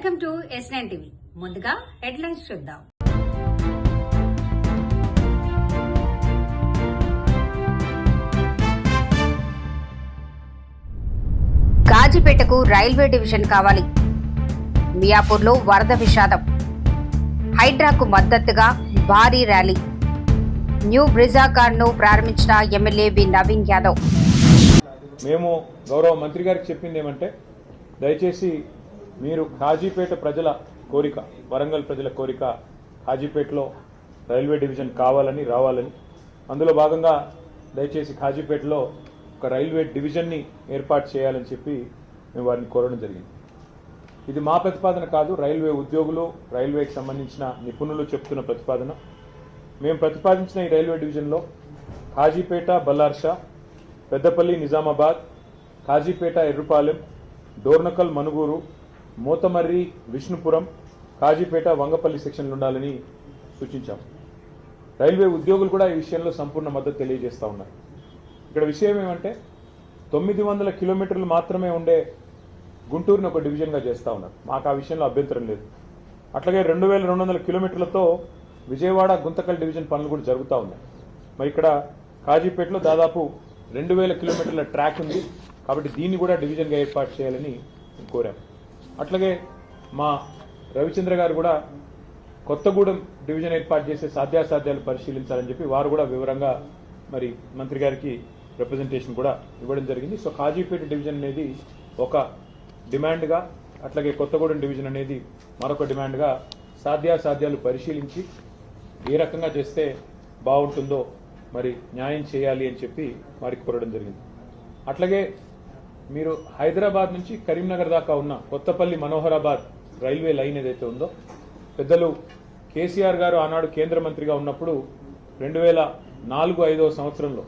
Welcome to S9 TV. ముందుగా headlines చూద్దాం. కాజీపేటకు railway division కావాలి. మియాపూర్లో వరద విషాదం. హైడ్రాకు మద్దతుగా భారీ ర్యాలీ. న్యూ బ్రిజాకార్డ్ను ప్రారంభించిన ఎమ్మెల్యే వి నవీన్ యాదవ్. మేము గౌరవ మంత్రి గారికి చెప్పింది ఏమంటే, దయచేసి మీరు కాజీపేట ప్రజల కోరిక, వరంగల్ ప్రజల కోరిక, కాజీపేటలో రైల్వే డివిజన్ కావాలని రావాలని, అందులో భాగంగా దయచేసి కాజీపేటలో ఒక రైల్వే డివిజన్ని ఏర్పాటు చేయాలని చెప్పి మేము వారిని కోరడం జరిగింది. ఇది మా ప్రతిపాదన కాదు, రైల్వే ఉద్యోగులు, రైల్వేకి సంబంధించిన నిపుణులు చెప్తున్న ప్రతిపాదన. మేము ప్రతిపాదించిన ఈ రైల్వే డివిజన్లో కాజీపేట బల్లార్షా, పెద్దపల్లి నిజామాబాద్, కాజీపేట ఎర్రుపాలెం, డోర్నకల్ మనుగూరు, మోతమర్రి విష్ణుపురం, కాజీపేట వంగపల్లి సెక్షన్లు ఉండాలని సూచించాం. రైల్వే ఉద్యోగులు కూడా ఈ విషయంలో సంపూర్ణ మద్దతు తెలియజేస్తూ ఉన్నారు. ఇక్కడ విషయం ఏమంటే, 900 కిలోమీటర్లు మాత్రమే ఉండే గుంటూరుని ఒక డివిజన్గా చేస్తూ ఉన్నారు. మాకు ఆ విషయంలో అభ్యంతరం లేదు. అట్లాగే 2200 కిలోమీటర్లతో విజయవాడ గుంతకల్ డివిజన్ పనులు కూడా జరుగుతూ ఉన్నాయి. మరి ఇక్కడ కాజీపేటలో దాదాపు 2000 కిలోమీటర్ల ట్రాక్ ఉంది, కాబట్టి దీన్ని కూడా డివిజన్గా ఏర్పాటు చేయాలని కోరాం. అట్లాగే మా రవిచంద్ర గారు కూడా కొత్తగూడెం డివిజన్ ఏర్పాటు చేసే సాధ్యాసాధ్యాలు పరిశీలించాలని చెప్పి వారు కూడా వివరంగా మరి మంత్రి గారికి రిప్రజెంటేషన్ కూడా ఇవ్వడం జరిగింది. సో కాజీపేట డివిజన్ అనేది ఒక డిమాండ్గా, అట్లాగే కొత్తగూడెం డివిజన్ అనేది మరొక డిమాండ్గా సాధ్యాసాధ్యాలు పరిశీలించి ఏ రకంగా చేస్తే బాగుంటుందో మరి న్యాయం చేయాలి అని చెప్పి వారికి కోరడం జరిగింది. అట్లాగే మీరు హైదరాబాద్ నుంచి కరీంనగర్ దాకా ఉన్న కొత్తపల్లి మనోహరాబాద్ రైల్వే లైన్ ఏదైతే ఉందో, పెద్దలు కేసీఆర్ గారు ఆనాడు కేంద్ర మంత్రిగా ఉన్నప్పుడు 2004-05 సంవత్సరంలో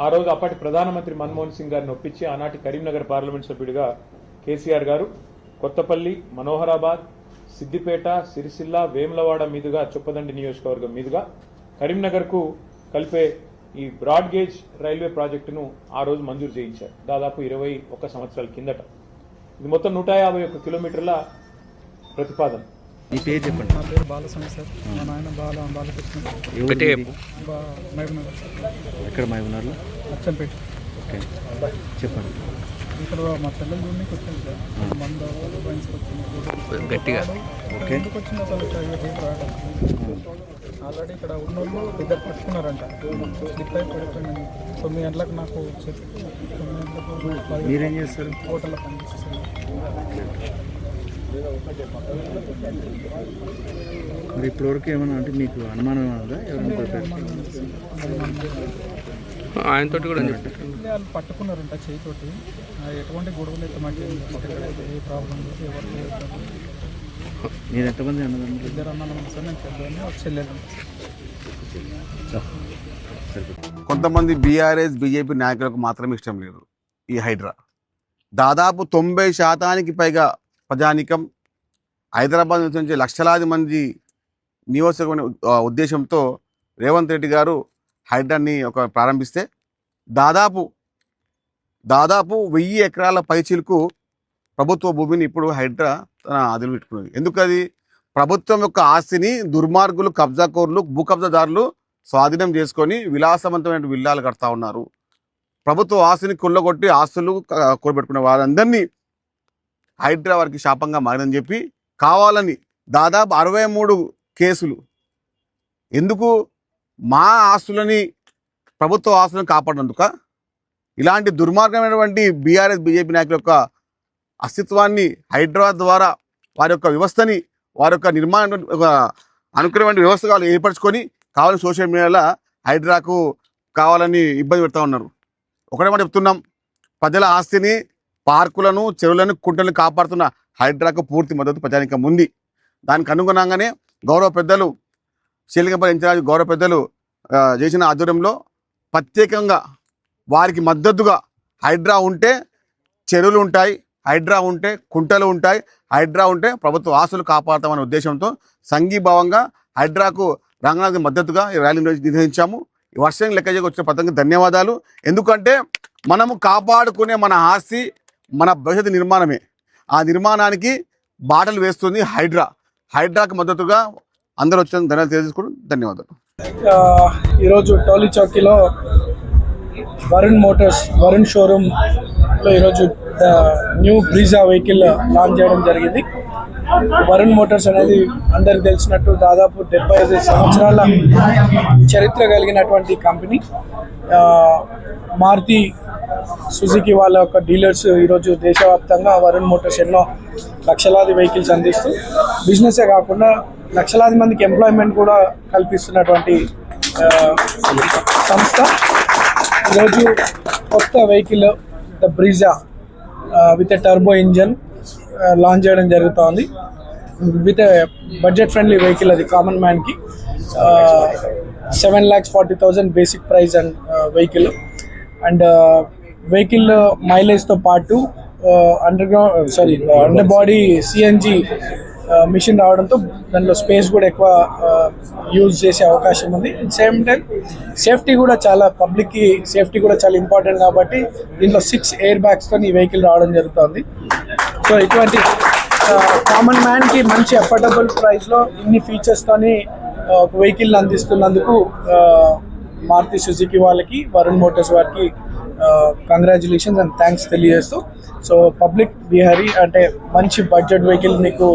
ఆ రోజు అప్పటి ప్రధానమంత్రి మన్మోహన్ సింగ్ గారిని ఒప్పించి ఆనాటి కరీంనగర్ పార్లమెంట్ సభ్యుడిగా కేసీఆర్ గారు కొత్తపల్లి, మనోహరాబాద్, సిద్దిపేట, సిరిసిల్ల, వేములవాడ మీదుగా చొప్పదండి నియోజకవర్గం మీదుగా కరీంనగర్కు కలిపే ఈ బ్రాడ్ గేజ్ రైల్వే ప్రాజెక్టును ఆ రోజు మంజూరు చేయించారు, దాదాపు 21 సంవత్సరాల కిందట. ఇది మొత్తం 151 కిలోమీటర్ల ప్రతిపాదన. ఈ పేరు చెప్పండి. నా పేరు బాలస్వామి సార్. మా నాయన బాలకృష్ణ. ఎక్కడ మహబూబ్నగర్లో? అచ్చంపేట. ఓకే, చెప్పండి. ఇక్కడ మా చెల్లెలు చూడడానికి వచ్చింది సార్. మంద వచ్చింది గట్టిగా. ఓకే, ఎందుకు వచ్చింది అసలు? ఆల్రెడీ ఇక్కడ ఉన్నోళ్ళు ఇద్దరు పట్టుకున్నారంట. స్లిప్ అయి పడిపోయింది. 9 గంటలకు నాకు చెప్పి 9 గంటలకు మీరేం చేస్తారు? హోటల్లో పనిచేస్తారు. మరి ఇప్పటివరకు ఏమన్నా అంటే మీకు అనుమానం ఉందా? ఆయనతో కూడా వాళ్ళు పట్టుకున్నారంట చేయితోటి. ఎటువంటి గొడవలు అయితే మాకు ఏ ప్రాబ్లం లేదు, ఎవరికి. మీరు ఎంతమంది అన్నదమ్ములు? 2 అన్నాను సార్. నేను పెద్దవాడిని, ఒక చెల్లెలు. కొంతమంది బీఆర్ఎస్ బీజేపీ నాయకులకు మాత్రమే ఇష్టం లేదు ఈ హైడ్రా. దాదాపు 90% పైగా ప్రజానికం హైదరాబాద్ నుంచి లక్షలాది మంది నియోజకమైన ఉద్దేశంతో రేవంత్ రెడ్డి గారు హైడ్రాన్ని ప్రారంభిస్తే దాదాపు 1000 ఎకరాల పైచీలకు ప్రభుత్వ భూమిని ఇప్పుడు హైడ్రా తన అదులు పెట్టుకున్నది. ఎందుకది? ప్రభుత్వం యొక్క ఆస్తిని దుర్మార్గులు, కబ్జాకోర్లు, భూ కబ్జాదారులు స్వాధీనం చేసుకొని విలాసవంతమైన విల్లాలు కడతా ఉన్నారు. ప్రభుత్వ ఆస్తిని కొల్లగొట్టి ఆస్తులు కూడబెట్టుకునే వారందరినీ హైడ్రా వారికి శాపంగా మారిందని చెప్పి కావాలని దాదాపు 63 కేసులు. ఎందుకు? మా ఆస్తులని, ప్రభుత్వ ఆస్తులను కాపాడినందుక? ఇలాంటి దుర్మార్గమైనటువంటి బీఆర్ఎస్ బీజేపీ నాయకుల యొక్క అస్తిత్వాన్ని హైడ్రా ద్వారా వారి యొక్క వ్యవస్థని, వారి యొక్క నిర్మాణం అనుకునేటువంటి వ్యవస్థగా ఏర్పరచుకొని కావాలని సోషల్ మీడియాలో హైడ్రాకు కావాలని ఇబ్బంది పెడతా ఉన్నారు. ఒకటే మాట చెప్తున్నాం, ప్రజల ఆస్తిని, పార్కులను, చెరువులను, కుంటలను కాపాడుతున్న హైడ్రాకు పూర్తి మద్దతు ప్రజానికం ఉంది. దానికి అనుగుణంగానే గౌరవ పెద్దలు శ్రీలింగంపల్లి ఇన్ఛార్జ్ గౌరవ పెద్దలు చేసిన ఆధ్వర్యంలో ప్రత్యేకంగా వారికి మద్దతుగా హైడ్రా ఉంటే చెరువులు ఉంటాయి, హైడ్రా ఉంటే కుంటలు ఉంటాయి, హైడ్రా ఉంటే ప్రభుత్వ ఆస్తులు కాపాడతామనే ఉద్దేశంతో సంఘీభావంగా హైడ్రాకు రంగనాథ్ మద్దతుగా ఈ ర్యాలీ నిర్వహించాము. ఈ వర్షం లెక్క వచ్చిన పథకం ధన్యవాదాలు. ఎందుకంటే మనము కాపాడుకునే మన ఆస్తి మన భవిష్యత్తు నిర్మాణమే. ఆ నిర్మాణానికి బాటలు వేస్తుంది హైడ్రాకి మద్దతుగా అందరూ వచ్చిన ధన్యవాదాలు తెలియజేసుకోవడం ధన్యవాదాలు. ఈరోజు టోలీ చౌకీలో వరుణ్ షోరూమ్లో ఈరోజు న్యూ బ్రీజా వెహికల్ లాంచ్ చేయడం జరిగింది. వరుణ్ మోటార్స్ అనేది అందరికి తెలిసినట్టు దాదాపు 75 సంవత్సరాల చరిత్ర కలిగినటువంటి కంపెనీ. మారుతి సుజుకి వాళ్ళ యొక్క డీలర్స్ ఈరోజు దేశవ్యాప్తంగా వరుణ్ మోటార్స్ ఎన్నో లక్షలాది వెహికల్స్ అందిస్తూ బిజినెసే కాకుండా లక్షలాది మందికి ఎంప్లాయ్మెంట్ కూడా కల్పిస్తున్నటువంటి సంస్థ. ఈరోజు కొత్త vehicle the Brezza with a turbo engine launch చేయడం జరుగుతోంది. విత్ బడ్జెట్ ఫ్రెండ్లీ వెహికల్, అది కామన్ మ్యాన్కి 7,40,000 basic price and vehicle. And vehicle మైలేజ్తో పాటు అండర్ బాడీ సిఎన్జి మిషన్ రావడంతో దానిలో స్పేస్ కూడా ఎక్కువ యూజ్ చేసే అవకాశం ఉంది. సేమ్ టైం సేఫ్టీ కూడా పబ్లిక్కి సేఫ్టీ కూడా చాలా ఇంపార్టెంట్ కాబట్టి దీంట్లో 6 ఎయిర్ బ్యాగ్స్తో ఈ వెహికల్ రావడం జరుగుతుంది. సో ఇటువంటి కామన్ మ్యాన్కి మంచి అఫోర్డబుల్ ప్రైస్లో ఇన్ని ఫీచర్స్తోని ఒక వెహికల్ అందిస్తున్నందుకు మారుతి సుజుకి వాళ్ళకి, వరుణ్ మోటార్స్ వారికి కంగ్రాచులేషన్స్ అండ్ థ్యాంక్స్ తెలియజేస్తూ, సో పబ్లిక్ బిహారీ అంటే మంచి బడ్జెట్ వెహికల్ మీకు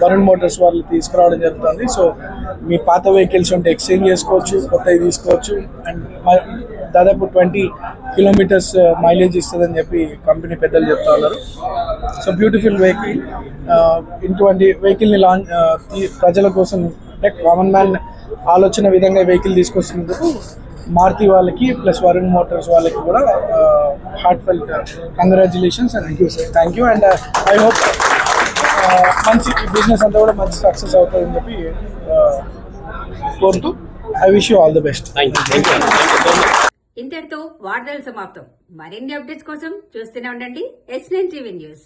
వరుణ్ మోటార్స్ వాళ్ళు తీసుకురావడం జరుగుతుంది. సో మీ పాత వెహికల్స్ ఉంటే ఎక్స్చేంజ్ చేసుకోవచ్చు, కొత్తవి తీసుకోవచ్చు. అండ్ దాదాపు 20 కిలోమీటర్స్ మైలేజ్ ఇస్తుందని చెప్పి కంపెనీ పెద్దలు చెప్తా ఉన్నారు. So beautiful vehicle. ఇటువంటి వెహికల్ని ప్రజల కోసం అంటే కామన్ మ్యాన్ ఆలోచన విధంగా వెహికల్ తీసుకొస్తున్నందుకు మారుతి వాళ్ళకి ప్లస్ వరుణ్ మోటార్స్ వాళ్ళకి కూడా heartfelt congratulations and thank you. And I hope మంచి బిజినెస్ అంతా కూడా మంచి సక్సెస్ అవుతుందని చెప్పి కోరుతూ I wish you all the best. ఇంతటితో వార్తలు సమాప్తం. మరిన్ని అప్డేట్స్ కోసం చూస్తూనే ఉండండి S9 TV న్యూస్.